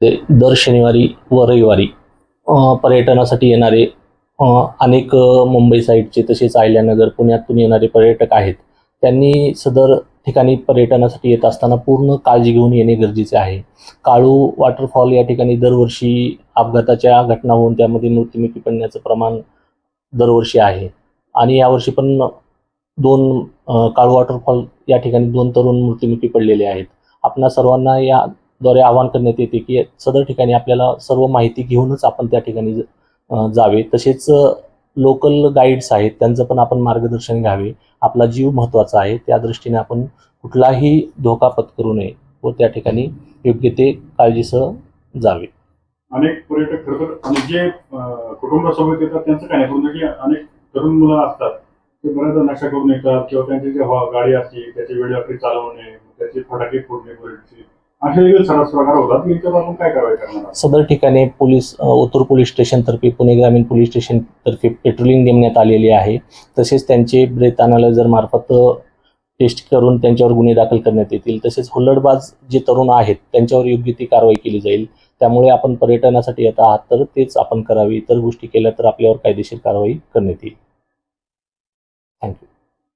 ते दर शनिवारी व रविवारी पर्यटनासाठी येणारे अनेक मुंबई साईडचे तसेच अहिल्यानगर पुण्यातून येणारे पर्यटक आहेत. त्यांनी सदर ठिकाणी पर्यटनासाठी येत असताना पूर्ण काळजी घेऊन येणे गरजेचे आहे. काळू वॉटरफॉल या ठिकाणी दरवर्षी अपघाताच्या घटना होऊन त्यामध्ये मृत्युमुखी पडण्याचं प्रमाण दरवर्षी आहे आणि यावर्षी पण काळू वॉटरफॉल या ठिकाणी 2 तरुण मृत्युमुखी पडलेले आहेत. आपणा सर्वांना याद्वारे आवाहन करण्यात येते की सदर ठिकाणी आपल्याला सर्व माहिती घेऊनच आपण त्या ठिकाणी जावे. तसेच लोकल गाईड्स आहेत त्यांचं पण आपण मार्गदर्शन घ्यावे. आपला जीव महत्त्वाचा आहे, त्या दृष्टीने आपण कुठलाही धोका पत्करू नये व त्या ठिकाणी योग्य ते काळजीसह जावे. अनेक पर्यटक खरं तर जे कुटुंबासोबत येतात त्यांचं काय नाही, परंतु जी अनेक तरुण मुलं असतात ते बऱ्याचदा नशा करून येतात किंवा त्यांची जी गाडी असते त्याची वेळेआखरी चालवणे, त्याचे फटाके फोडणे, बुलेटचे असे वेगळे सर्रास प्रकार होतात. याच्यावर आपण काय कारवाई करणार? सदर ठिकाणी ओतूर पोलीस स्टेशनतर्फे पुणे ग्रामीण पोलीस स्टेशनतर्फे पेट्रोलिंग नेमण्यात आलेली आहे. तसेच त्यांचे ब्रेथ अनालायझर मार्फत टेस्ट करून त्यांच्यावर गुन्हे दाखल करण्यात येतील. तसेच हुल्लडबाज जे तरुण आहेत त्यांच्यावर योग्य ती कारवाई केली जाईल. त्यामुळे आपण पर्यटनासाठी येत आहात तर तेच आपण करावी. इतर गोष्टी केल्या तर आपल्यावर कायदेशीर कारवाई करण्यात येईल. थँक्यू.